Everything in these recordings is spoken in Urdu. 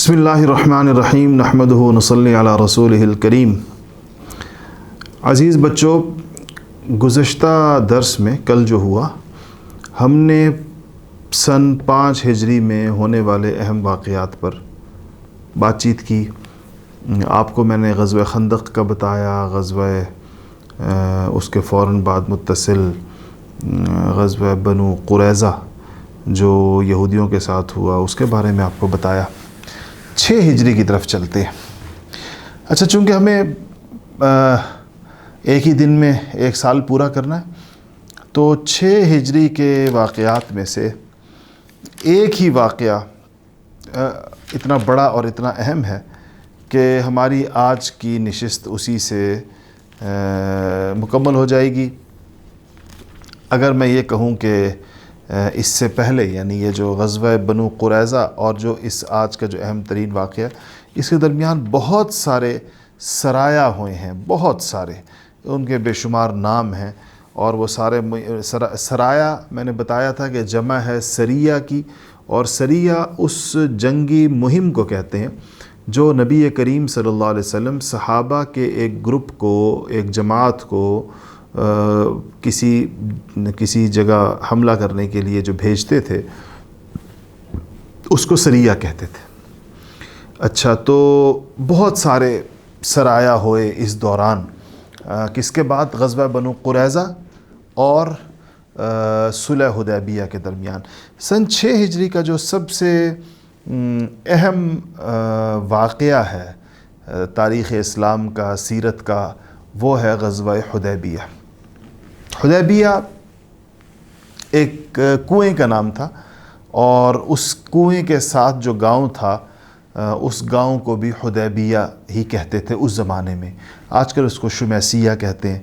بسم اللہ الرحمن الرحیم نحمدہ ونصلی علی رسولہ الکریم۔ عزیز بچوں، گزشتہ درس میں کل جو ہوا، ہم نے سن 5 ہجری میں ہونے والے اہم واقعات پر بات چیت کی۔ آپ کو میں نے غزوہ خندق کا بتایا، غزوہ اس کے فوراً بعد متصل غزوہ بنو قریظہ جو یہودیوں کے ساتھ ہوا، اس کے بارے میں آپ کو بتایا۔ 6 ہجری کی طرف چلتے ہیں۔ اچھا، چونکہ ہمیں ایک ہی دن میں ایک سال پورا کرنا ہے، تو 6 ہجری کے واقعات میں سے ایک ہی واقعہ اتنا بڑا اور اتنا اہم ہے کہ ہماری آج کی نشست اسی سے مکمل ہو جائے گی۔ اگر میں یہ کہوں کہ اس سے پہلے، یعنی یہ جو غزوہ بنو قریظہ اور جو اس آج کا جو اہم ترین واقعہ، اس کے درمیان بہت سارے سرایا ہوئے ہیں، بہت سارے، ان کے بے شمار نام ہیں، اور وہ سارے سرایا میں نے بتایا تھا کہ جمع ہے سریہ کی، اور سریہ اس جنگی مہم کو کہتے ہیں جو نبی کریم صلی اللہ علیہ وسلم صحابہ کے ایک گروپ کو، ایک جماعت کو کسی جگہ حملہ کرنے کے لیے جو بھیجتے تھے، اس کو سریہ کہتے تھے۔ اچھا، تو بہت سارے سرایا ہوئے اس دوران، کس کے بعد؟ غزوہ بنو قریظہ اور صلح حدیبیہ کے درمیان۔ سن 6 ہجری کا جو سب سے اہم واقعہ ہے تاریخ اسلام کا، سیرت کا، وہ ہے غزوہ حدیبیہ۔ حدیبیہ ایک کنویں کا نام تھا، اور اس کنویں کے ساتھ جو گاؤں تھا، اس گاؤں کو بھی حدیبیہ ہی کہتے تھے اس زمانے میں۔ آج کل اس کو شمیسیہ کہتے ہیں۔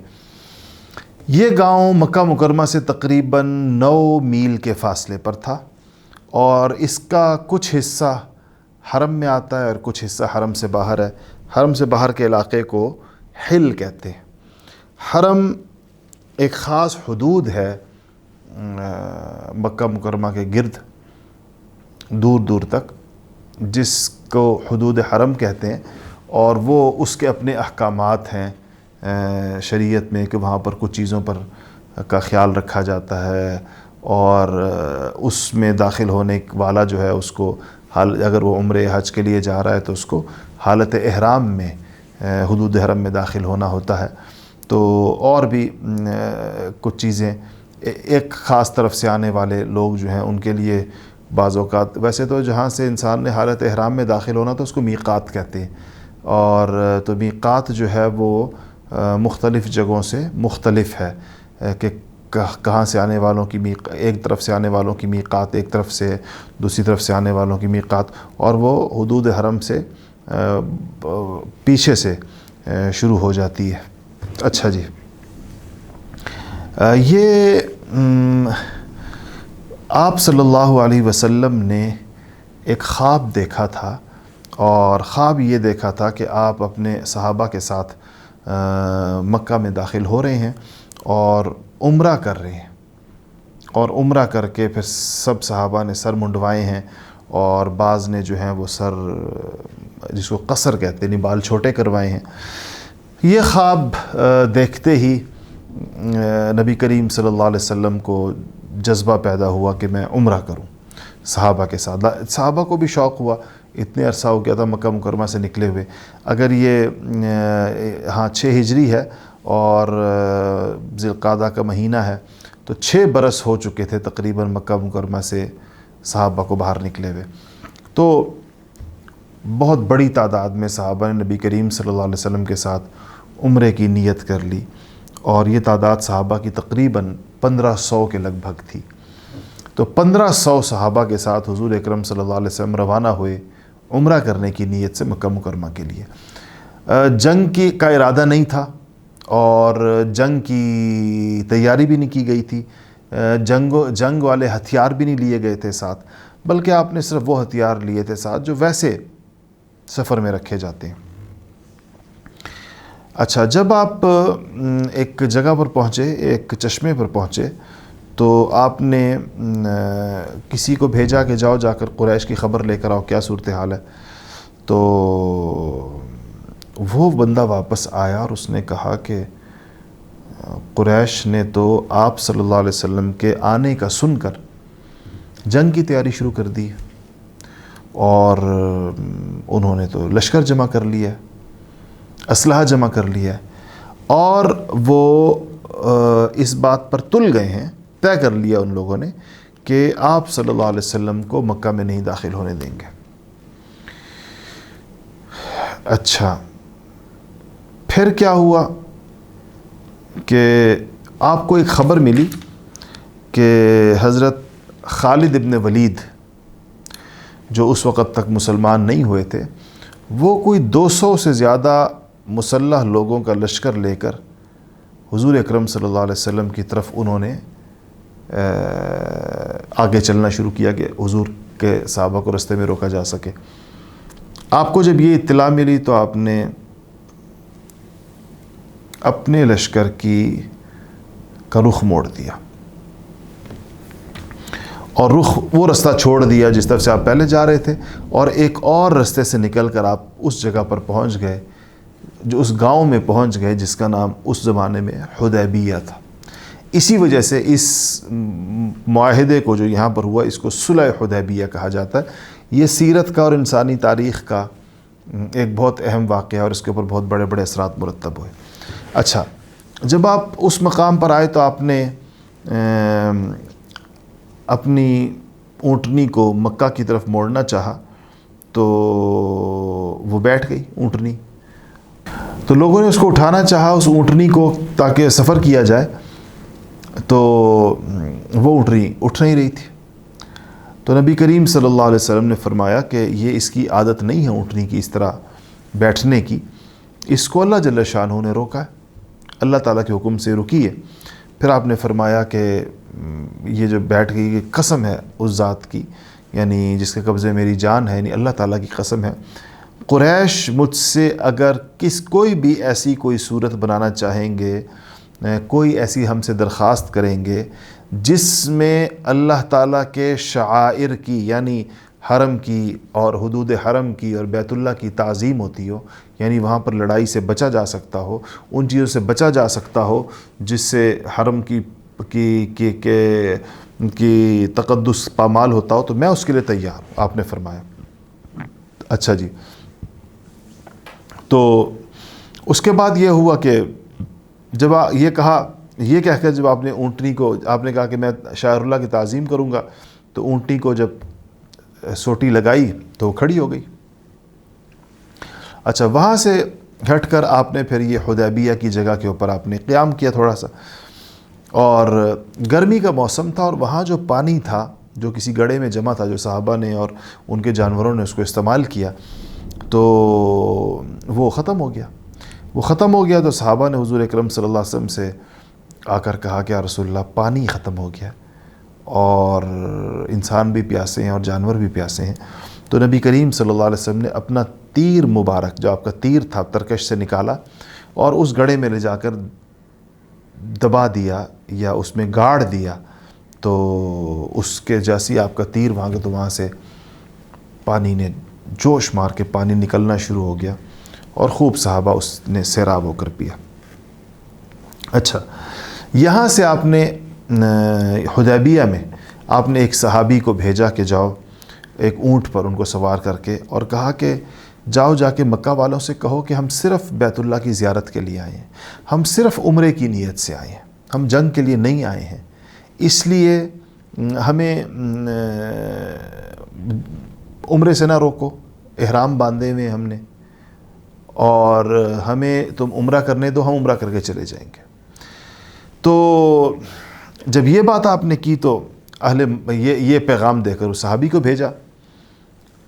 یہ گاؤں مکہ مکرمہ سے تقریباً 9 میل کے فاصلے پر تھا، اور اس کا کچھ حصہ حرم میں آتا ہے اور کچھ حصہ حرم سے باہر ہے۔ حرم سے باہر کے علاقے کو حل کہتے ہیں۔ حرم ایک خاص حدود ہے مکہ مکرمہ کے گرد، دور دور تک، جس کو حدود حرم کہتے ہیں، اور وہ اس کے اپنے احکامات ہیں شریعت میں کہ وہاں پر کچھ چیزوں پر کا خیال رکھا جاتا ہے، اور اس میں داخل ہونے والا جو ہے اس کو اگر وہ عمرے حج کے لیے جا رہا ہے تو اس کو حالت احرام میں حدود حرم میں داخل ہونا ہوتا ہے۔ تو اور بھی کچھ چیزیں، ایک خاص طرف سے آنے والے لوگ جو ہیں ان کے لیے بعض اوقات، ویسے تو جہاں سے انسان نے حالت احرام میں داخل ہونا تو اس کو میقات کہتے ہیں، اور تو میقات جو ہے وہ مختلف جگہوں سے مختلف ہے کہ کہاں سے آنے والوں کی ایک طرف سے آنے والوں کی میقات ایک طرف سے، دوسری طرف سے آنے والوں کی میقات، اور وہ حدود حرم سے پیچھے سے شروع ہو جاتی ہے۔ اچھا جی، یہ آپ صلی اللہ علیہ وسلم نے ایک خواب دیکھا تھا، اور خواب یہ دیکھا تھا کہ آپ اپنے صحابہ کے ساتھ مکہ میں داخل ہو رہے ہیں اور عمرہ کر رہے ہیں، اور عمرہ کر کے پھر سب صحابہ نے سر منڈوائے ہیں، اور بعض نے جو ہیں وہ سر، جس کو قصر کہتے ہیں، بال چھوٹے کروائے ہیں۔ یہ خواب دیکھتے ہی نبی کریم صلی اللہ علیہ وسلم کو جذبہ پیدا ہوا کہ میں عمرہ کروں صحابہ کے ساتھ۔ صحابہ کو بھی شوق ہوا، اتنے عرصہ ہو گیا تھا مکہ مکرمہ سے نکلے ہوئے۔ اگر یہ 6 ہجری ہے اور ذی القعدہ کا مہینہ ہے، تو 6 برس ہو چکے تھے تقریباً مکہ مکرمہ سے صحابہ کو باہر نکلے ہوئے۔ تو بہت بڑی تعداد میں صحابہ نے نبی کریم صلی اللہ علیہ وسلم کے ساتھ عمرے کی نیت کر لی، اور یہ تعداد صحابہ کی تقریباً 1500 کے لگ بھگ تھی۔ تو 1500 صحابہ کے ساتھ حضور اکرم صلی اللہ علیہ وسلم روانہ ہوئے عمرہ کرنے کی نیت سے مکہ مکرمہ کے لیے۔ جنگ کا ارادہ نہیں تھا، اور جنگ کی تیاری بھی نہیں کی گئی تھی، جنگ والے ہتھیار بھی نہیں لیے گئے تھے ساتھ، بلکہ آپ نے صرف وہ ہتھیار لیے تھے ساتھ جو ویسے سفر میں رکھے جاتے ہیں۔ اچھا، جب آپ ایک جگہ پر پہنچے، ایک چشمے پر پہنچے، تو آپ نے کسی کو بھیجا کہ جا کر قریش کی خبر لے کر آؤ، کیا صورتحال ہے۔ تو وہ بندہ واپس آیا اور اس نے کہا کہ قریش نے تو آپ صلی اللہ علیہ وسلم کے آنے کا سن کر جنگ کی تیاری شروع کر دی اور انہوں نے تو لشکر جمع کر لیا، اسلحہ جمع کر لیا، اور وہ اس بات پر تل گئے ہیں، طے کر لیا ان لوگوں نے کہ آپ صلی اللہ علیہ وسلم کو مکہ میں نہیں داخل ہونے دیں گے۔ اچھا، پھر کیا ہوا کہ آپ کو ایک خبر ملی کہ حضرت خالد ابن ولید جو اس وقت تک مسلمان نہیں ہوئے تھے، وہ کوئی 200 سے زیادہ مسلح لوگوں کا لشکر لے کر حضور اکرم صلی اللہ علیہ وسلم کی طرف انہوں نے آگے چلنا شروع کیا کہ حضور کے صحابہ کو رستے میں روکا جا سکے۔ آپ کو جب یہ اطلاع ملی تو آپ نے اپنے لشکر کا رخ موڑ دیا اور وہ رستہ چھوڑ دیا جس طرف سے آپ پہلے جا رہے تھے، اور ایک اور رستے سے نکل کر آپ اس جگہ پر پہنچ گئے، جو اس گاؤں میں پہنچ گئے جس کا نام اس زمانے میں حدیبیہ تھا۔ اسی وجہ سے اس معاہدے کو جو یہاں پر ہوا اس کو صلح حدیبیہ کہا جاتا ہے۔ یہ سیرت کا اور انسانی تاریخ کا ایک بہت اہم واقعہ اور اس کے اوپر بہت بڑے بڑے اثرات مرتب ہوئے۔ اچھا، جب آپ اس مقام پر آئے تو آپ نے اپنی اونٹنی کو مکہ کی طرف موڑنا چاہا تو وہ بیٹھ گئی اونٹنی، تو لوگوں نے اس کو اٹھانا چاہا اس اونٹنی کو تاکہ سفر کیا جائے، تو وہ اونٹنی اٹھ نہیں رہی تھی۔ تو نبی کریم صلی اللہ علیہ وسلم نے فرمایا کہ یہ اس کی عادت نہیں ہے اونٹنی کی اس طرح بیٹھنے کی، اس کو اللہ جل شانہ نے روکا ہے، اللہ تعالیٰ کے حکم سے رکی ہے۔ پھر آپ نے فرمایا کہ یہ جو بیٹھ گئی یہ قسم ہے اس ذات کی، یعنی جس کے قبضے میری جان ہے، یعنی اللہ تعالیٰ کی قسم ہے، قریش مجھ سے اگر کوئی بھی ایسی کوئی صورت بنانا چاہیں گے، کوئی ایسی ہم سے درخواست کریں گے جس میں اللہ تعالیٰ کے شعائر کی یعنی حرم کی اور حدود حرم کی اور بیت اللہ کی تعظیم ہوتی ہو، یعنی وہاں پر لڑائی سے بچا جا سکتا ہو، ان چیزوں سے بچا جا سکتا ہو جس سے حرم کی تقدس پامال ہوتا ہو، تو میں اس کے لیے تیار ہوں، آپ نے فرمایا۔ اچھا جی، تو اس کے بعد یہ ہوا کہ جب یہ کہہ کر جب آپ نے اونٹنی کو آپ نے کہا کہ میں شاعر اللہ کی تعظیم کروں گا، تو اونٹنی کو جب سوٹی لگائی تو وہ کھڑی ہو گئی۔ اچھا، وہاں سے ہٹ کر آپ نے پھر یہ حدیبیہ کی جگہ کے اوپر آپ نے قیام کیا تھوڑا سا، اور گرمی کا موسم تھا اور وہاں جو پانی تھا جو کسی گڑھے میں جمع تھا، جو صحابہ نے اور ان کے جانوروں نے اس کو استعمال کیا، تو وہ ختم ہو گیا تو صحابہ نے حضور اکرم صلی اللہ علیہ وسلم سے آ کر کہا کہ یا رسول اللہ پانی ختم ہو گیا اور انسان بھی پیاسے ہیں اور جانور بھی پیاسے ہیں۔ تو نبی کریم صلی اللہ علیہ وسلم نے اپنا تیر مبارک جو آپ کا تیر تھا ترکش سے نکالا اور اس گڑھے میں لے جا کر دبا دیا یا اس میں گاڑ دیا، تو اس کے جیسی آپ کا تیر وہاں گیا تو وہاں سے پانی نے جوش مار کے پانی نکلنا شروع ہو گیا اور خوب صحابہ اس نے سیراب ہو کر پیا۔ اچھا، یہاں سے آپ نے حدیبیہ میں آپ نے ایک صحابی کو بھیجا کہ جاؤ ایک اونٹ پر ان کو سوار کر کے، اور کہا کہ جاؤ جا کے مکہ والوں سے کہو کہ ہم صرف بیت اللہ کی زیارت کے لیے آئے ہیں، ہم صرف عمرے کی نیت سے آئے ہیں، ہم جنگ کے لیے نہیں آئے ہیں، اس لیے ہمیں عمرے سے نہ روکو، احرام باندھے ہوئے ہم نے، اور ہمیں تم عمرہ کرنے دو، ہم عمرہ کر کے چلے جائیں گے۔ تو جب یہ بات آپ نے کی تو یہ پیغام دے کر اس صحابی کو بھیجا،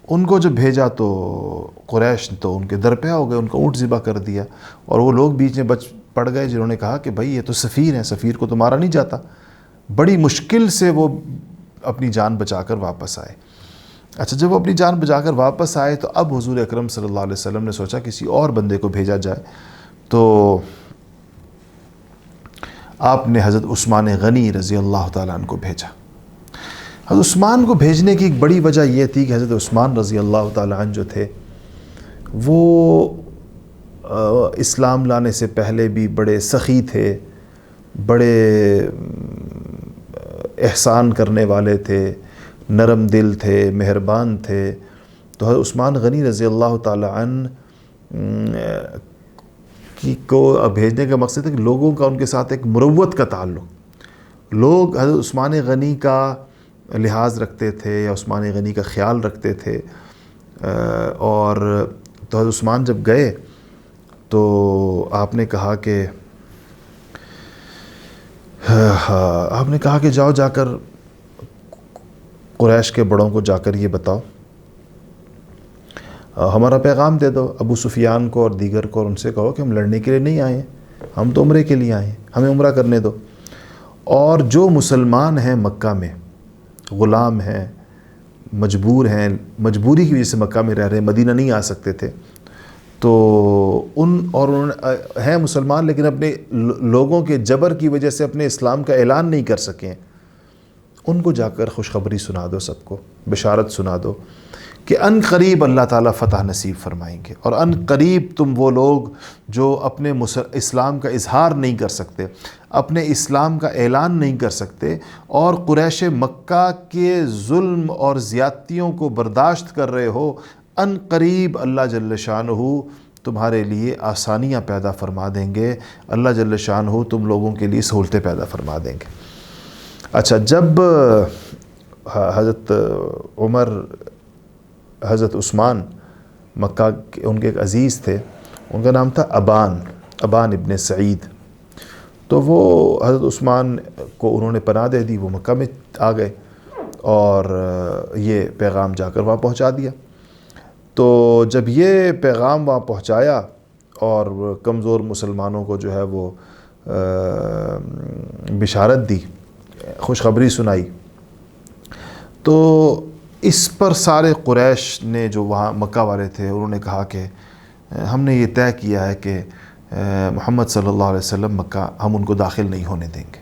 ان کو جب بھیجا تو قریش تو ان کے در پہ ہو گئے، ان کا اونٹ ذبح کر دیا، اور وہ لوگ بیچ میں بچ پڑ گئے جنہوں نے کہا کہ بھائی یہ تو سفیر ہیں، سفیر کو تو مارا نہیں جاتا۔ بڑی مشکل سے وہ اپنی جان بچا کر واپس آئے۔ اچھا، جب وہ اپنی جان بچا کر واپس آئے تو اب حضور اکرم صلی اللہ علیہ وسلم نے سوچا کسی اور بندے کو بھیجا جائے، تو آپ نے حضرت عثمان غنی رضی اللہ تعالیٰ عنہ کو بھیجا۔ حضرت عثمان کو بھیجنے کی ایک بڑی وجہ یہ تھی کہ حضرت عثمان رضی اللہ تعالیٰ عنہ جو تھے وہ اسلام لانے سے پہلے بھی بڑے سخی تھے، بڑے احسان کرنے والے تھے، نرم دل تھے، مہربان تھے۔ تو حضرت عثمان غنی رضی اللہ تعالی عنہ کو بھیجنے کا مقصد ہے کہ لوگوں کا ان کے ساتھ ایک مروت کا تعلق، لوگ حضرت عثمان غنی کا لحاظ رکھتے تھے یا عثمان غنی کا خیال رکھتے تھے۔ اور تو حضرت عثمان جب گئے تو آپ نے کہا کہ جاؤ جا کر قریش کے بڑوں کو جا کر یہ بتاؤ، ہمارا پیغام دے دو ابو سفیان کو اور دیگر کو، اور ان سے کہو کہ ہم لڑنے کے لیے نہیں آئے ہیں، ہم تو عمرے کے لیے آئے ہیں، ہمیں عمرہ کرنے دو۔ اور جو مسلمان ہیں مکہ میں، غلام ہیں، مجبور ہیں، مجبوری کی وجہ سے مکہ میں رہ رہے ہیں، مدینہ نہیں آ سکتے تھے، تو انہوں نے ہیں مسلمان لیکن اپنے لوگوں کے جبر کی وجہ سے اپنے اسلام کا اعلان نہیں کر سکیں، ان کو جا کر خوشخبری سنا دو، سب کو بشارت سنا دو کہ ان قریب اللہ تعالیٰ فتح نصیب فرمائیں گے، اور ان قریب تم وہ لوگ جو اپنے اسلام کا اظہار نہیں کر سکتے، اپنے اسلام کا اعلان نہیں کر سکتے، اور قریش مکہ کے ظلم اور زیادتیوں کو برداشت کر رہے ہو، ان قریب اللہ جل شانہ تمہارے لیے آسانیاں پیدا فرما دیں گے، اللہ جل شانہ تم لوگوں کے لیے سہولتیں پیدا فرما دیں گے۔ اچھا، جب حضرت عمر، حضرت عثمان مکہ کے ان کے ایک عزیز تھے، ان کا نام تھا ابان ابن سعید، تو وہ حضرت عثمان کو انہوں نے پناہ دے دی، وہ مکہ میں آ گئے اور یہ پیغام جا کر وہاں پہنچا دیا۔ تو جب یہ پیغام وہاں پہنچایا اور کمزور مسلمانوں کو جو ہے وہ بشارت دی، خوشخبری سنائی، تو اس پر سارے قریش نے جو وہاں مکہ والے تھے انہوں نے کہا کہ ہم نے یہ طے کیا ہے کہ محمد صلی اللہ علیہ وسلم مکہ ہم ان کو داخل نہیں ہونے دیں گے۔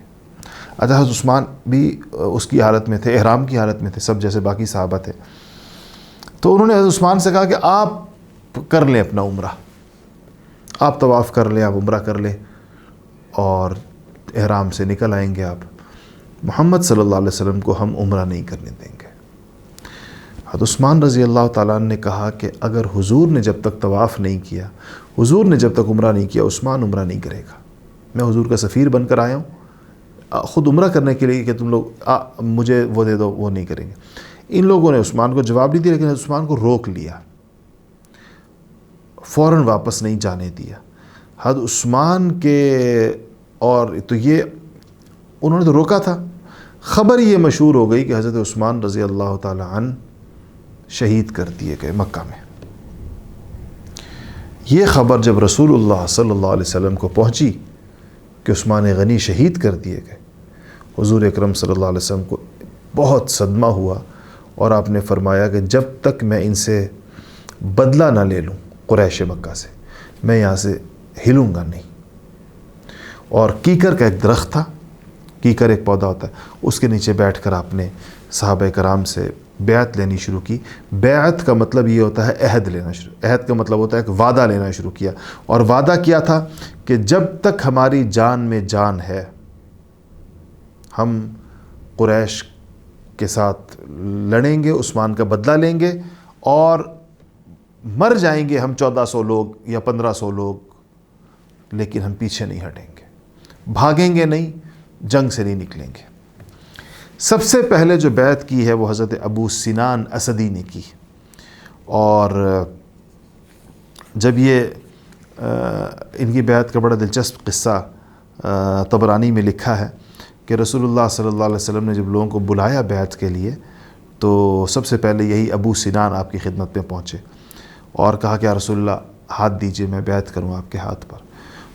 حضرت عثمان بھی اس کی حالت میں تھے، احرام کی حالت میں تھے، سب جیسے باقی صحابہ تھے۔ تو انہوں نے حضرت عثمان سے کہا کہ آپ کر لیں اپنا عمرہ، آپ طواف کر لیں، آپ عمرہ کر لیں اور احرام سے نکل آئیں گے آپ، محمد صلی اللہ علیہ وسلم کو ہم عمرہ نہیں کرنے دیں گے۔ حضرت عثمان رضی اللہ تعالیٰ عنہ نے کہا کہ اگر حضور نے جب تک طواف نہیں کیا، حضور نے جب تک عمرہ نہیں کیا، عثمان عمرہ نہیں کرے گا۔ میں حضور کا سفیر بن کر آیا ہوں، خود عمرہ کرنے کے لیے کہ تم لوگ مجھے وہ دے دو، وہ نہیں کریں گے۔ ان لوگوں نے عثمان کو جواب نہیں دیا، لیکن حضرت عثمان کو روک لیا، فوراً واپس نہیں جانے دیا۔ حضرت عثمان کے اور تو یہ انہوں نے تو روکا تھا، خبر یہ مشہور ہو گئی کہ حضرت عثمان رضی اللہ تعالی عنہ شہید کر دیے گئے مکہ میں۔ یہ خبر جب رسول اللہ صلی اللہ علیہ وسلم کو پہنچی کہ عثمان غنی شہید کر دیے گئے، حضور اکرم صلی اللہ علیہ وسلم کو بہت صدمہ ہوا، اور آپ نے فرمایا کہ جب تک میں ان سے بدلہ نہ لے لوں قریش مکہ سے، میں یہاں سے ہلوں گا نہیں۔ اور کیکر کا ایک درخت تھا، کیکر ایک پودا ہوتا ہے، اس کے نیچے بیٹھ کر آپ نے صحابہ کرام سے بیعت لینی شروع کی۔ بیعت کا مطلب یہ ہوتا ہے عہد لینا شروع، عہد کا مطلب ہوتا ہے کہ وعدہ لینا شروع کیا، اور وعدہ کیا تھا کہ جب تک ہماری جان میں جان ہے ہم قریش کے ساتھ لڑیں گے، عثمان کا بدلہ لیں گے، اور مر جائیں گے ہم 1400 لوگ یا 1500 لوگ، لیکن ہم پیچھے نہیں ہٹیں گے، بھاگیں گے نہیں، جنگ سے نہیں نکلیں گے۔ سب سے پہلے جو بیعت کی ہے وہ حضرت ابو سنان اسدی نے کی، اور جب یہ ان کی بیعت کا بڑا دلچسپ قصہ طبرانی میں لکھا ہے کہ رسول اللہ صلی اللہ علیہ وسلم نے جب لوگوں کو بلایا بیعت کے لیے، تو سب سے پہلے یہی ابو سنان آپ کی خدمت میں پہنچے اور کہا کہ یا رسول اللہ ہاتھ دیجئے، میں بیعت کروں آپ کے ہاتھ پر۔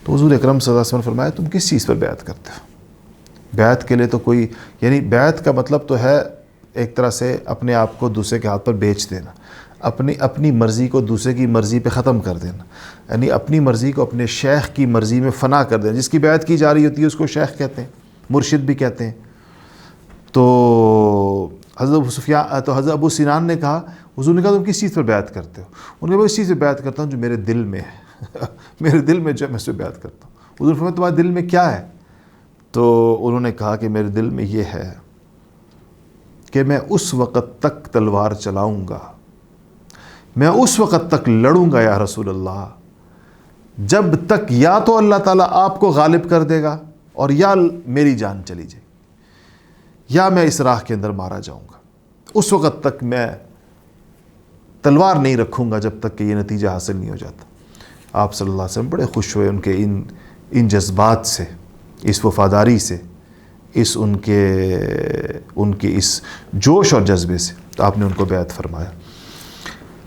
تو حضور اکرم صلی اللہ علیہ وسلم نے فرمایا تم کس چیز پر بیعت کرتے ہو؟ بیعت کے لیے تو کوئی، یعنی بیعت کا مطلب تو ہے ایک طرح سے اپنے آپ کو دوسرے کے ہاتھ پر بیچ دینا، اپنی مرضی کو دوسرے کی مرضی پہ ختم کر دینا، یعنی اپنی مرضی کو اپنے شیخ کی مرضی میں فنا کر دینا۔ جس کی بیعت کی جا رہی ہوتی ہے اس کو شیخ کہتے ہیں، مرشد بھی کہتے ہیں۔ تو حضرت ابو سنان نے کہا، حضور نے کہا تم کس چیز پر بیعت کرتے ہو؟ انہوں نے کہا اس چیز پہ بیعت کرتا ہوں جو میرے دل میں ہے میرے دل میں جو میں اس پہ بیعت کرتا ہوں۔ حضور فرمایا تمہارے دل میں کیا ہے؟ تو انہوں نے کہا کہ میرے دل میں یہ ہے کہ میں اس وقت تک تلوار چلاؤں گا، میں اس وقت تک لڑوں گا یا رسول اللہ جب تک یا تو اللہ تعالیٰ آپ کو غالب کر دے گا اور یا میری جان چلی جائے یا میں اس راہ کے اندر مارا جاؤں گا۔ اس وقت تک میں تلوار نہیں رکھوں گا جب تک کہ یہ نتیجہ حاصل نہیں ہو جاتا۔ آپ صلی اللہ علیہ وسلم بڑے خوش ہوئے ان کے ان جذبات سے، اس وفاداری سے، ان کے اس جوش اور جذبے سے، تو آپ نے ان کو بیعت فرمایا۔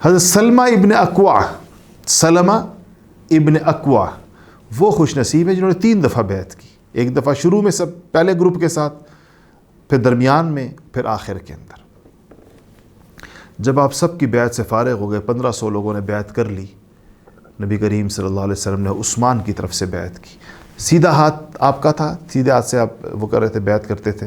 حضرت سلمہ ابن اکوع وہ خوش نصیب ہے جنہوں نے 3 دفعہ بیعت کی، ایک دفعہ شروع میں سب پہلے گروپ کے ساتھ، پھر درمیان میں، پھر آخر کے اندر۔ جب آپ سب کی بیعت سے فارغ ہو گئے، 1500 لوگوں نے بیعت کر لی، نبی کریم صلی اللہ علیہ وسلم نے عثمان کی طرف سے بیعت کی۔ سیدھا ہاتھ آپ کا تھا، سیدھے ہاتھ سے آپ وہ کر رہے تھے، بیعت کرتے تھے،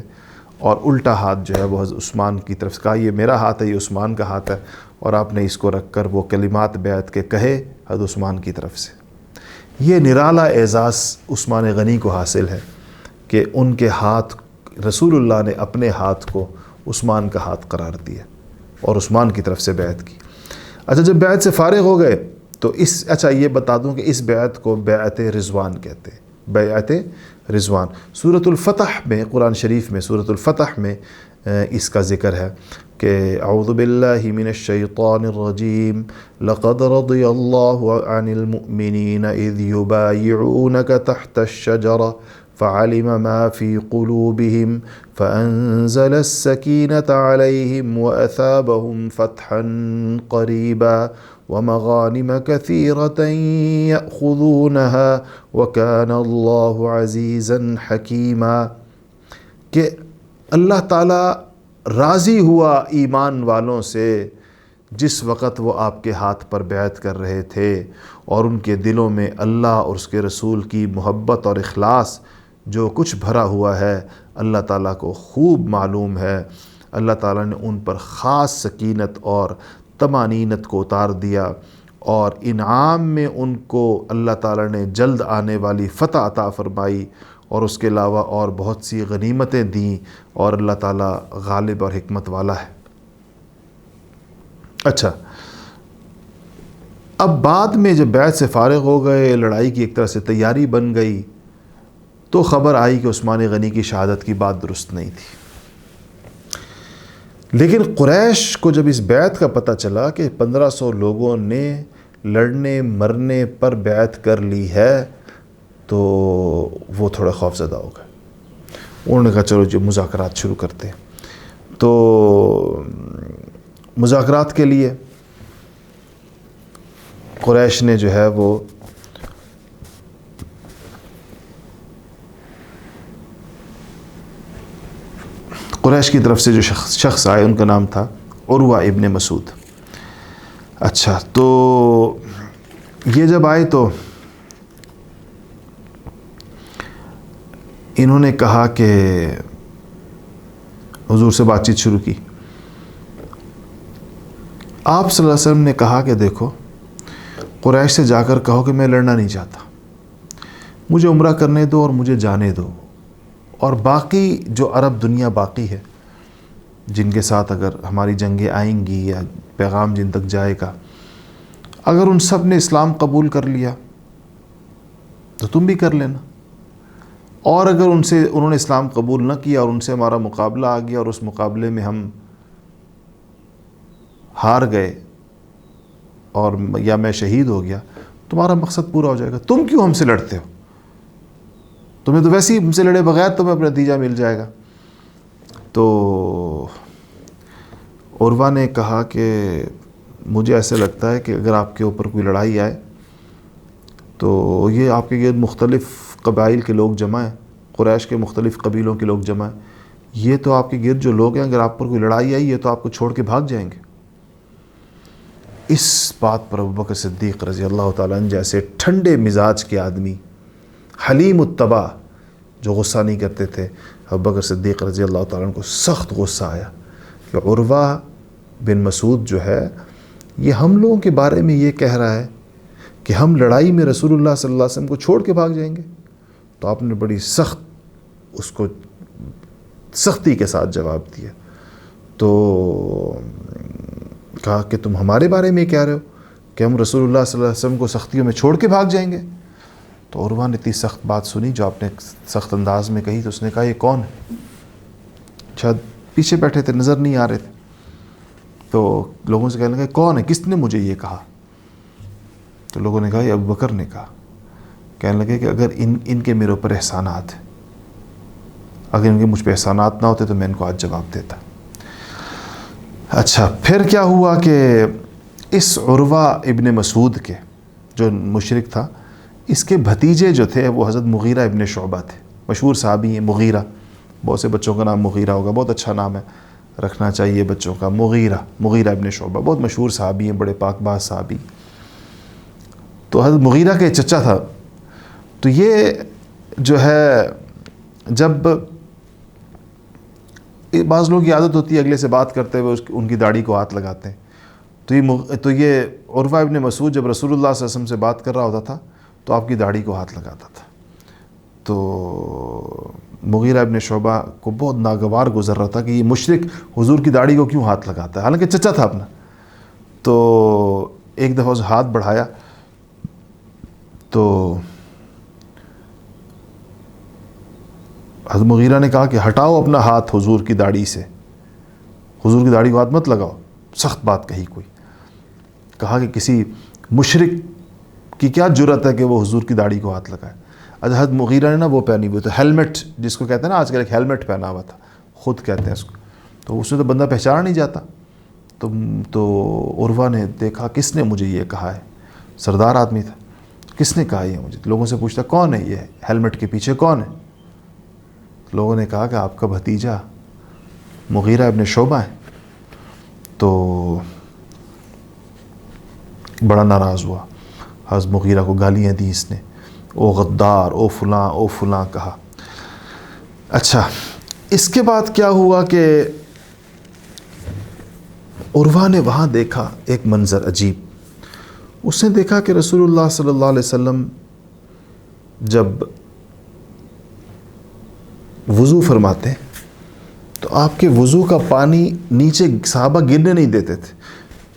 اور الٹا ہاتھ جو ہے وہ حضرت عثمان کی طرف سے کہا یہ میرا ہاتھ ہے، یہ عثمان کا ہاتھ ہے، اور آپ نے اس کو رکھ کر وہ کلمات بیعت کے کہے حضرت عثمان کی طرف سے۔ یہ نرالا اعزاز عثمان غنی کو حاصل ہے کہ ان کے ہاتھ، رسول اللہ نے اپنے ہاتھ کو عثمان کا ہاتھ قرار دیا اور عثمان کی طرف سے بیعت کی۔ اچھا جب بیعت سے فارغ ہو گئے تو اچھا یہ بتا دوں کہ اس بیعت کو بیعت رضوان کہتے ہیں، بیعت رضوان۔ سورۃ الفتح میں، قرآن شریف میں سورۃ الفتح میں اس کا ذکر ہے کہ اعوذ باللہ من الشیطان الرجیم لقد رضی اللہ عن المؤمنین اذ یبایعونک تحت الشجرہ فعلم ما في قلوبهم فأنزل السكينة عليهم وأثابهم فتحا قريبا ومغانم كثيرة يأخذونها وكان الله عزيزا حكيما، کہ اللہ تعالیٰ راضی ہوا ایمان والوں سے جس وقت وہ آپ کے ہاتھ پر بیعت کر رہے تھے، اور ان کے دلوں میں اللہ اور اس کے رسول کی محبت اور اخلاص جو کچھ بھرا ہوا ہے اللہ تعالیٰ کو خوب معلوم ہے۔ اللہ تعالیٰ نے ان پر خاص سکینت اور طمانینت کو اتار دیا، اور انعام میں ان کو اللہ تعالیٰ نے جلد آنے والی فتح عطا فرمائی، اور اس کے علاوہ اور بہت سی غنیمتیں دیں، اور اللہ تعالیٰ غالب اور حکمت والا ہے۔ اچھا اب بعد میں جب بیعت سے فارغ ہو گئے، لڑائی کی ایک طرح سے تیاری بن گئی، تو خبر آئی کہ عثمان غنی کی شہادت کی بات درست نہیں تھی۔ لیکن قریش کو جب اس بیعت کا پتہ چلا کہ 1500 لوگوں نے لڑنے مرنے پر بیعت کر لی ہے، تو وہ تھوڑا خوف زدہ ہو گئے۔ انہوں نے کہا چلو جو مذاکرات شروع کرتے ہیں۔ تو مذاکرات کے لیے قریش نے جو ہے وہ قریش کی طرف سے جو شخص آئے ان کا نام تھا عروہ ابن مسعود۔ اچھا تو یہ جب آئے تو انہوں نے کہا کہ حضور سے بات چیت شروع کی۔ آپ صلی اللہ علیہ وسلم نے کہا کہ دیکھو قریش سے جا کر کہو کہ میں لڑنا نہیں چاہتا، مجھے عمرہ کرنے دو اور مجھے جانے دو، اور باقی جو عرب دنیا باقی ہے جن کے ساتھ اگر ہماری جنگیں آئیں گی یا پیغام جن تک جائے گا، اگر ان سب نے اسلام قبول کر لیا تو تم بھی کر لینا، اور اگر انہوں نے اسلام قبول نہ کیا اور ان سے ہمارا مقابلہ آ گیا اور اس مقابلے میں ہم ہار گئے اور یا میں شہید ہو گیا، تمہارا مقصد پورا ہو جائے گا۔ تم کیوں ہم سے لڑتے ہو؟ تمہیں تو ویسے ہی ہم سے لڑے بغیر تمہیں اپنا نتیجہ مل جائے گا۔ تو عروہ نے کہا کہ مجھے ایسے لگتا ہے کہ اگر آپ کے اوپر کوئی لڑائی آئے تو یہ آپ کے گرد مختلف قبائل کے لوگ جمع ہیں، قریش کے مختلف قبیلوں کے لوگ جمع ہیں، یہ تو آپ کے گرد جو لوگ ہیں اگر آپ پر کوئی لڑائی آئی یہ تو آپ کو چھوڑ کے بھاگ جائیں گے۔ اس بات پر ابوبکر صدیق رضی اللہ تعالیٰ عنہ جیسے ٹھنڈے مزاج کے آدمی، حلیم الطبع جو غصہ نہیں کرتے تھے، ابوبکر صدیق رضی اللہ تعالیٰ عنہ کو سخت غصہ آیا کہ عروہ بن مسعود جو ہے یہ ہم لوگوں کے بارے میں یہ کہہ رہا ہے کہ ہم لڑائی میں رسول اللہ صلی اللہ علیہ وسلم کو چھوڑ کے بھاگ جائیں گے. تو آپ نے بڑی سخت اس کو سختی کے ساتھ جواب دیا. تو کہا کہ تم ہمارے بارے میں کہہ رہے ہو کہ ہم رسول اللہ صلی اللہ علیہ وسلم کو سختیوں میں چھوڑ کے بھاگ جائیں گے. تو عروہ نے اتنی سخت بات سنی جو آپ نے سخت انداز میں کہی, تو اس نے کہا یہ کون ہے؟ شاید پیچھے بیٹھے تھے, نظر نہیں آ رہے تھے. تو لوگوں سے کہنے لگے کون ہے, کس نے مجھے یہ کہا؟ تو لوگوں نے کہا یہ ابو بکر نے کہا. کہنے لگے کہ اگر ان کے میرے اوپر احسانات ہیں, اگر ان کے مجھ پہ احسانات نہ ہوتے تو میں ان کو آج جواب دیتا. اچھا, پھر کیا ہوا کہ اس عروہ ابن مسعود کے جو مشرک تھا, اس کے بھتیجے جو تھے وہ حضرت مغیرہ ابن شعبہ تھے. مشہور صحابی ہیں مغیرہ, بہت سے بچوں کا نام مغیرہ ہوگا, بہت اچھا نام ہے, رکھنا چاہیے بچوں کا. مغیرہ ابن شعبہ بہت مشہور صحابی ہیں, بڑے پاک باز صحابی. تو حضرت مغیرہ کے چچا تھا. تو یہ جو ہے جب بعض لوگوں کی عادت ہوتی ہے اگلے سے بات کرتے ہوئے ان کی داڑھی کو ہاتھ لگاتے ہیں, تو یہ عروہ ابن مسعود جب رسول اللہ صلی اللہ علیہ وسلم سے بات کر رہا ہوتا تھا تو آپ کی داڑھی کو ہاتھ لگاتا تھا. تو مغیرہ ابن شعبہ کو بہت ناگوار گزر رہا تھا کہ یہ مشرک حضور کی داڑھی کو کیوں ہاتھ لگاتا ہے, حالانکہ چچا تھا اپنا. تو ایک دفعہ اس ہاتھ بڑھایا تو حضرت مغیرہ نے کہا کہ ہٹاؤ اپنا ہاتھ حضور کی داڑھی سے, حضور کی داڑھی کو ہاتھ مت لگاؤ. سخت بات کہی کوئی. کہا کہ کسی مشرک کی کیا جرأت ہے کہ وہ حضور کی داڑھی کو ہاتھ لگائے. حضرت مغیرہ نے نا وہ پہنی ہوئی تو ہیلمٹ جس کو کہتے ہیں نا آج کل, ایک ہیلمٹ پہنا ہوا تھا, خود کہتے ہیں اس کو. تو اس میں تو بندہ پہچانا نہیں جاتا. تو عروہ نے دیکھا کس نے مجھے یہ کہا ہے, سردار آدمی تھا, کس نے کہا یہ مجھے. لوگوں سے پوچھتا کون ہے یہ ہیلمٹ کے پیچھے کون ہے. لوگوں نے کہا کہ آپ کا بھتیجا مغیرہ ابن شعبہ ہے. تو بڑا ناراض ہوا, حضرت مغیرہ کو گالیاں دی اس نے, او غدار, او فلاں کہا. اچھا, اس کے بعد کیا ہوا کہ عروہ نے وہاں دیکھا ایک منظر عجیب. اس نے دیکھا کہ رسول اللہ صلی اللہ علیہ وسلم جب وضو فرماتے تو آپ کے وضو کا پانی نیچے صحابہ گرنے نہیں دیتے تھے.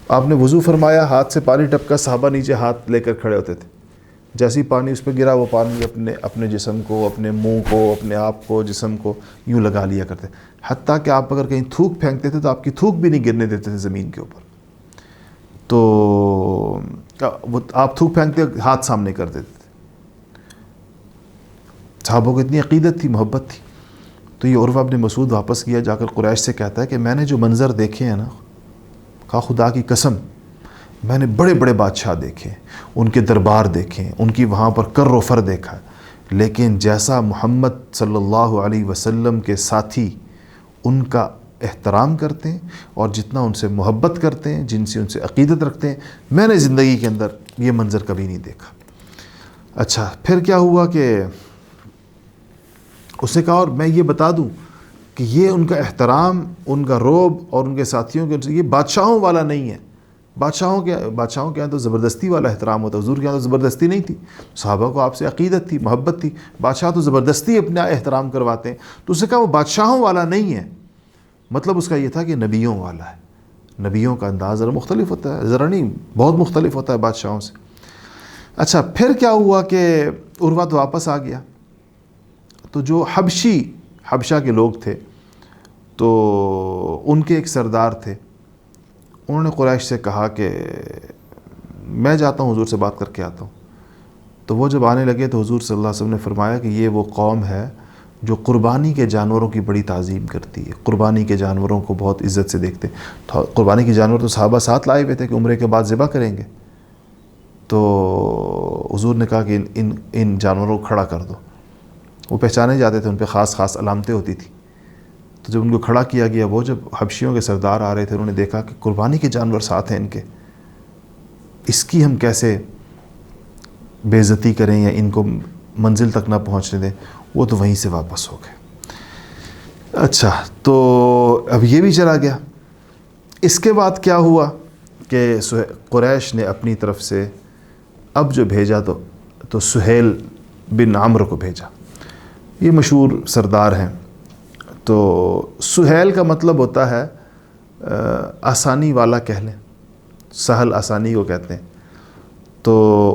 آپ نے وضو فرمایا, ہاتھ سے پانی ٹپکا, صحابہ نیچے ہاتھ لے کر کھڑے ہوتے تھے. جیسے ہی پانی اس پہ گرا وہ پانی اپنے جسم کو, اپنے منہ کو, اپنے آپ کو, جسم کو یوں لگا لیا کرتے. حتیٰ کہ آپ اگر کہیں تھوک پھینکتے تھے تو آپ کی تھوک بھی نہیں گرنے دیتے تھے زمین کے اوپر. تو آپ تھوک پھینکتے ہاتھ سامنے کر دیتے تھے. صحابوں کو اتنی عقیدت تھی, محبت تھی. تو یہ عروہ ابن مسعود واپس گیا, جا کر قریش سے کہتا ہے کہ میں نے جو منظر دیکھے ہیں نا, کہا خدا کی قسم میں نے بڑے بڑے بادشاہ دیکھے, ان کے دربار دیکھے, ان کی وہاں پر کر و فر دیکھا, لیکن جیسا محمد صلی اللہ علیہ وسلم کے ساتھی ان کا احترام کرتے ہیں اور جتنا ان سے محبت کرتے ہیں, جن سے ان سے عقیدت رکھتے ہیں, میں نے زندگی کے اندر یہ منظر کبھی نہیں دیکھا. اچھا, پھر کیا ہوا کہ اس نے کہا اور میں یہ بتا دوں کہ یہ ان کا احترام, ان کا روب اور ان کے ساتھیوں کے, یہ بادشاہوں والا نہیں ہے. بادشاہوں کے یہاں تو زبردستی والا احترام ہوتا ہے, حضور کے یہاں تو زبردستی نہیں تھی. صحابہ کو آپ سے عقیدت تھی, محبت تھی. بادشاہ تو زبردستی اپنا احترام کرواتے ہیں. تو اس نے کہا وہ بادشاہوں والا نہیں ہے. مطلب اس کا یہ تھا کہ نبیوں والا ہے. نبیوں کا انداز ذرا مختلف ہوتا ہے, ذرا نہیں بہت مختلف ہوتا ہے بادشاہوں سے. اچھا, پھر کیا ہوا کہ عروہ تو واپس آ گیا. تو جو حبشہ کے لوگ تھے تو ان کے ایک سردار تھے, انہوں نے قریش سے کہا کہ میں جاتا ہوں حضور سے بات کر کے آتا ہوں. تو وہ جب آنے لگے تو حضور صلی اللہ علیہ وسلم نے فرمایا کہ یہ وہ قوم ہے جو قربانی کے جانوروں کی بڑی تعظیم کرتی ہے, قربانی کے جانوروں کو بہت عزت سے دیکھتے. تو قربانی کے جانور تو صحابہ ساتھ لائے ہوئے تھے کہ عمرے کے بعد ذبح کریں گے. تو حضور نے کہا کہ ان جانوروں کو کھڑا کر دو. وہ پہچانے جاتے تھے, ان پہ خاص علامتیں ہوتی تھیں. تو جب ان کو کھڑا کیا گیا, وہ جب حبشیوں کے سردار آ رہے تھے انہوں نے دیکھا کہ قربانی کے جانور ساتھ ہیں ان کے, اس کی ہم کیسے بے عزتی کریں یا ان کو منزل تک نہ پہنچنے دیں. وہ تو وہیں سے واپس ہو گئے. اچھا, تو اب یہ بھی چلا گیا. اس کے بعد کیا ہوا کہ قریش نے اپنی طرف سے اب جو بھیجا تو سہیل بن عمرو کو بھیجا. یہ مشہور سردار ہیں. تو سہیل کا مطلب ہوتا ہے آسانی والا کہہ لیں، سہل آسانی کو کہتے ہیں. تو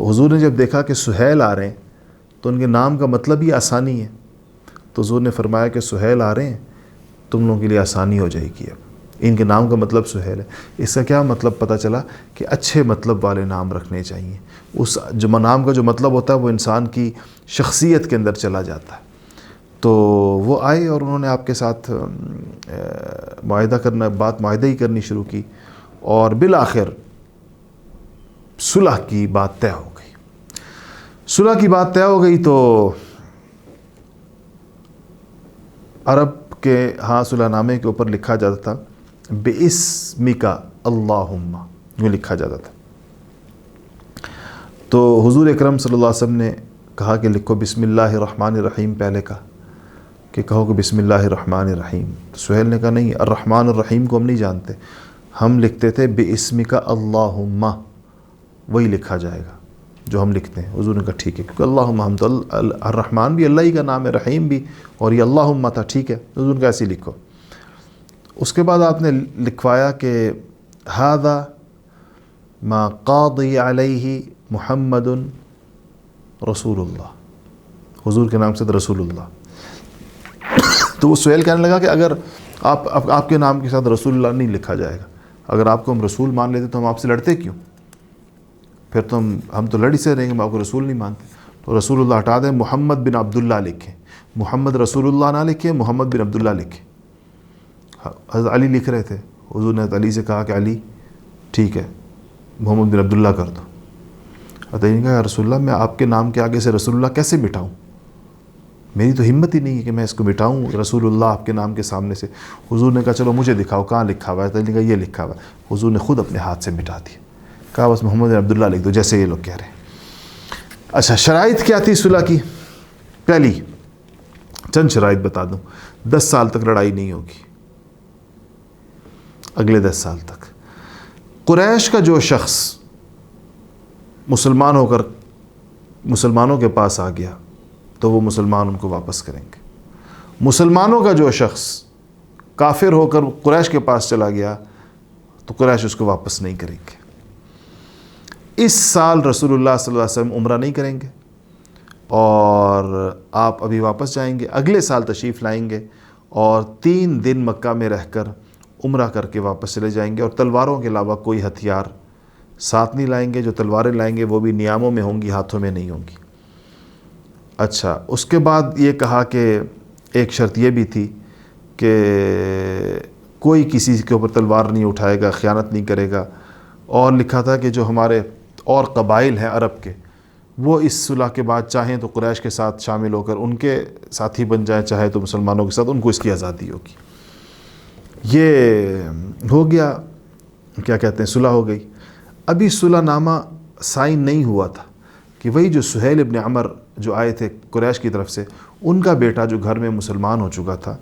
حضور نے جب دیکھا کہ سہیل آ رہے ہیں تو ان کے نام کا مطلب ہی آسانی ہے، تو حضور نے فرمایا کہ سہیل آ رہے ہیں، تم لوگوں کے لیے آسانی ہو جائے گی. اب ان کے نام کا مطلب سہیل ہے. اس کا کیا مطلب پتہ چلا کہ اچھے مطلب والے نام رکھنے چاہیے. اس جو نام کا جو مطلب ہوتا ہے وہ انسان کی شخصیت کے اندر چلا جاتا ہے. تو وہ آئے اور انہوں نے آپ کے ساتھ معاہدہ ہی کرنی شروع کی، اور بالآخر صلح کی بات طے ہو گئی. صلح کی بات طے ہو گئی تو عرب کے ہاں صلح نامے کے اوپر لکھا جاتا تھا بِاسْمِکَ اللہم، یوں لکھا جاتا تھا. تو حضور اکرم صلی اللہ علیہ وسلم نے کہا کہ لکھو بسم اللہ الرحمن الرحیم. پہلے کہا کہ کہو کہ بسم اللہ الرحمن الرحیم. تو سہیل نے کہا نہیں، الرحمن الرحیم کو ہم نہیں جانتے، ہم لکھتے تھے بِاسْمِکَ اللہم، وہی لکھا جائے گا جو ہم لکھتے ہیں. حضور نے کہا ٹھیک ہے، کیونکہ اللہم ہم تو الرحمن بھی اللہ ہی کا نام ہے، رحیم بھی، اور یہ اللہم تھا، ٹھیک ہے. حضور نے کہا ایسے لکھو. اس کے بعد آپ نے لکھوایا کہ ھذا ما قاضی علیہ محمد رسول اللہ. حضور کے نام سے رسول اللہ. تو وہ سہیل کہنے لگا کہ اگر آپ کے نام کے ساتھ رسول اللہ نہیں لکھا جائے گا، اگر آپ کو ہم رسول مان لیتے تو ہم آپ سے لڑتے کیوں؟ پھر تو ہم تو لڑ ہی سے رہیں گے، ہم آپ کو رسول نہیں مانتے. تو رسول اللہ ہٹا دیں، محمد بن عبداللہ لکھیں. محمد رسول اللہ نہ لکھیں، محمد بن عبداللہ لکھیں. حضرت علی لکھ رہے تھے، حضور نے علی سے کہا کہ علی ٹھیک ہے محمد بن عبداللہ کر دو. حضرت علی نے کہا یا رسول اللہ، میں آپ کے نام کے آگے سے رسول اللہ کیسے مٹاؤں؟ میری تو ہمت ہی نہیں ہے کہ میں اس کو مٹاؤں رسول اللہ آپ کے نام کے سامنے سے. حضور نے کہا چلو مجھے دکھاؤ کہاں لکھا ہوا ہے. حضرت علی نے کہا یہ لکھا ہوا ہے. حضور نے خود اپنے ہاتھ سے مٹا دیا، کہا بس محمد بن عبداللہ لکھ دو جیسے یہ لوگ کہہ رہے ہیں. اچھا، شرائط کیا تھی صلح کی؟ پہلی چند شرائط بتا دوں. 10 سال تک لڑائی نہیں ہوگی، اگلے 10 سال تک. قریش کا جو شخص مسلمان ہو کر مسلمانوں کے پاس آ گیا تو وہ مسلمان ان کو واپس کریں گے. مسلمانوں کا جو شخص کافر ہو کر قریش کے پاس چلا گیا تو قریش اس کو واپس نہیں کریں گے. اس سال رسول اللہ صلی اللہ علیہ وسلم عمرہ نہیں کریں گے اور آپ ابھی واپس جائیں گے. اگلے سال تشریف لائیں گے اور 3 دن مکہ میں رہ کر عمرہ کر کے واپس چلے جائیں گے، اور تلواروں کے علاوہ کوئی ہتھیار ساتھ نہیں لائیں گے. جو تلواریں لائیں گے وہ بھی نیاموں میں ہوں گی، ہاتھوں میں نہیں ہوں گی. اچھا، اس کے بعد یہ کہا کہ ایک شرط یہ بھی تھی کہ کوئی کسی کے اوپر تلوار نہیں اٹھائے گا، خیانت نہیں کرے گا. اور لکھا تھا کہ جو ہمارے اور قبائل ہیں عرب کے، وہ اس صلح کے بعد چاہیں تو قریش کے ساتھ شامل ہو کر ان کے ساتھی بن جائیں، چاہے تو مسلمانوں کے ساتھ، ان کو اس کی آزادی ہوگی. یہ ہو گیا، کیا کہتے ہیں، صلح ہو گئی. ابھی صلح نامہ سائن نہیں ہوا تھا کہ وہی جو سہیل ابن عمر جو آئے تھے قریش کی طرف سے، ان کا بیٹا جو گھر میں مسلمان ہو چکا تھا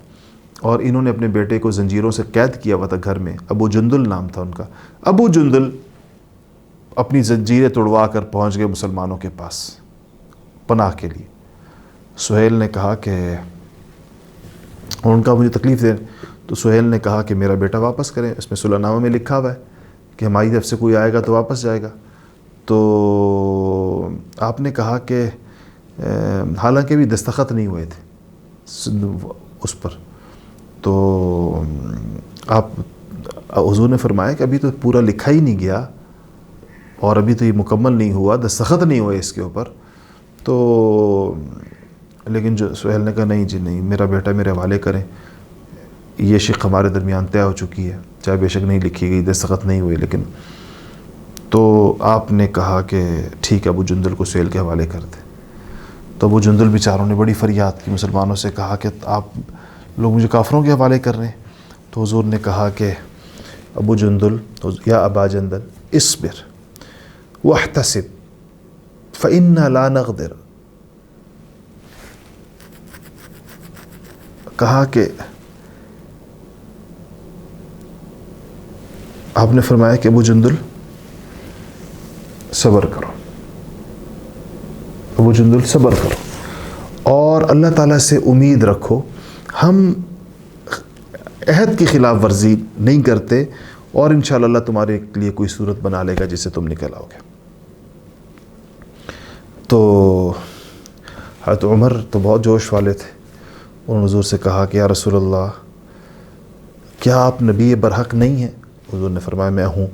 اور انہوں نے اپنے بیٹے کو زنجیروں سے قید کیا ہوا تھا گھر میں، ابو جندل نام تھا ان کا. ابو جندل اپنی زنجیریں توڑوا کر پہنچ گئے مسلمانوں کے پاس پناہ کے لیے. سہیل نے کہا کہ ان کا مجھے تکلیف دے، تو سہیل نے کہا کہ میرا بیٹا واپس کریں، اس میں صلح نامہ میں لکھا ہوا ہے کہ ہماری طرف سے کوئی آئے گا تو واپس جائے گا. تو آپ نے کہا کہ حالانکہ بھی دستخط نہیں ہوئے تھے اس پر، تو آپ حضور نے فرمایا کہ ابھی تو پورا لکھا ہی نہیں گیا اور ابھی تو یہ مکمل نہیں ہوا، دستخط نہیں ہوئے اس کے اوپر. تو لیکن جو سہیل نے کہا نہیں جی نہیں، میرا بیٹا میرے حوالے کریں، یہ شق ہمارے درمیان طے ہو چکی ہے، چاہے بے شک نہیں لکھی گئی، دستخط نہیں ہوئے لیکن. تو آپ نے کہا کہ ٹھیک ہے ابو جندل کو سہیل کے حوالے کر دیں. تو ابو جندل بیچاروں نے بڑی فریاد کی، مسلمانوں سے کہا کہ آپ لوگ مجھے کافروں کے حوالے کر رہے ہیں. تو حضور نے کہا کہ ابو جندل، یا ابا جندل اصبر واحتسب فإنا لا نغدر. کہا کہ آپ نے فرمایا کہ ابو جندل صبر کرو، ابو جندل صبر کرو اور اللہ تعالیٰ سے امید رکھو، ہم عہد کی خلاف ورزی نہیں کرتے اور انشاءاللہ اللہ تمہارے لیے کوئی صورت بنا لے گا جس سے تم نکل آؤ گے۔ تو حضرت عمر تو بہت جوش والے تھے، انہوں نے حضور سے کہا کہ یا رسول اللہ کیا آپ نبی برحق نہیں ہیں؟ حضور نے فرمایا میں ہوں۔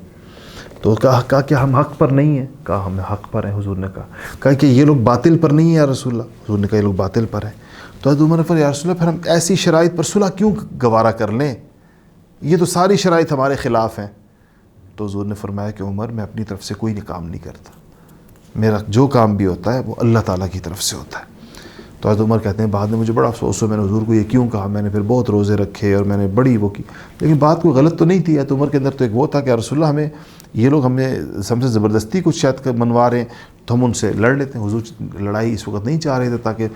تو کہا کہ ہم حق پر نہیں ہیں؟ کہا ہم حق پر ہیں۔ حضور نے کہا کہ یہ لوگ باطل پر نہیں ہیں یا رسول اللہ؟ حضور نے کہا یہ لوگ باطل پر ہیں۔ تو حضرت عمر نے فرمایا یا رسول اللہ پھر ہم ایسی شرائط پر صلح کیوں گوارا کر لیں؟ یہ تو ساری شرائط ہمارے خلاف ہیں۔ تو حضور نے فرمایا کہ عمر میں اپنی طرف سے کوئی کام نہیں کرتا، میرا جو کام بھی ہوتا ہے وہ اللہ تعالیٰ کی طرف سے ہوتا ہے۔ تو حضرت عمر کہتے ہیں بعد میں مجھے بڑا افسوس ہوا، میں نے حضور کو یہ کیوں کہا، میں نے پھر بہت روزے رکھے اور میں نے بڑی وہ کی، لیکن بات کوئی غلط تو نہیں تھی۔ حضرت عمر کے اندر تو ایک وہ تھا کہ یا رسول اللہ ہمیں یہ لوگ ہم سے زبردستی کچھ شاید منوا رہے ہیں تو ہم ان سے لڑ لیتے ہیں۔ حضور لڑائی اس وقت نہیں چاہ رہے تھے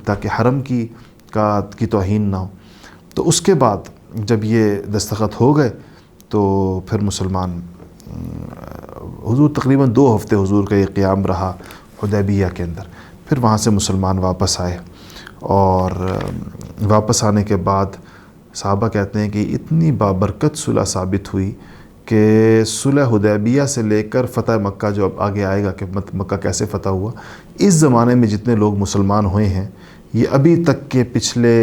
تاکہ حرم کی توہین نہ ہو۔ تو اس کے بعد جب یہ دستخط ہو گئے تو پھر مسلمان حضور تقریباً 2 ہفتے حضور کا یہ قیام رہا حدیبیہ کے اندر، پھر وہاں سے مسلمان واپس آئے اور واپس آنے کے بعد صحابہ کہتے ہیں کہ اتنی بابرکت صلح ثابت ہوئی کہ صلح حدیبیہ سے لے کر فتح مکہ جو اب آگے آئے گا کہ مکہ کیسے فتح ہوا، اس زمانے میں جتنے لوگ مسلمان ہوئے ہیں یہ ابھی تک کے پچھلے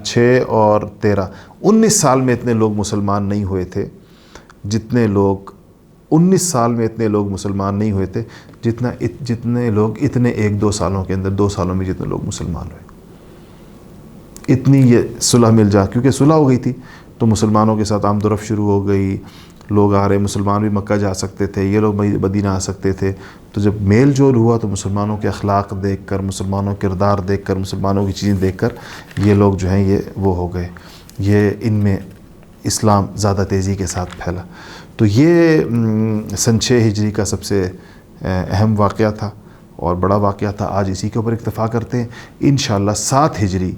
6 اور 13 19 سال میں اتنے لوگ مسلمان نہیں ہوئے تھے، جتنے لوگ 19 سال میں اتنے لوگ مسلمان نہیں ہوئے تھے جتنے لوگ اتنے 1-2 سالوں کے اندر 2 سالوں میں جتنے لوگ مسلمان ہوئے۔ اتنی یہ صلح مل جا، کیونکہ صلح ہو گئی تھی تو مسلمانوں کے ساتھ آمد و رفت شروع ہو گئی، لوگ آ رہے، مسلمان بھی مکہ جا سکتے تھے، یہ لوگ مدینہ آ سکتے تھے۔ تو جب میل جول ہوا تو مسلمانوں کے اخلاق دیکھ کر، مسلمانوں کے کردار دیکھ کر، مسلمانوں کی چیزیں دیکھ کر یہ لوگ جو ہیں یہ وہ ہو گئے، یہ ان میں اسلام زیادہ تیزی کے ساتھ پھیلا۔ تو یہ سن 6 ہجری کا سب سے اہم واقعہ تھا اور بڑا واقعہ تھا۔ آج اسی کے اوپر اکتفا کرتے ہیں، انشاءاللہ 7 ہجری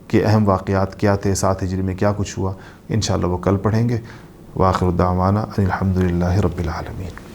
کے اہم واقعات کیا تھے، 7 ہجری میں کیا کچھ ہوا، انشاءاللہ وہ کل پڑھیں گے۔ وآخر دعوانا ان الحمد للہ رب العالمین۔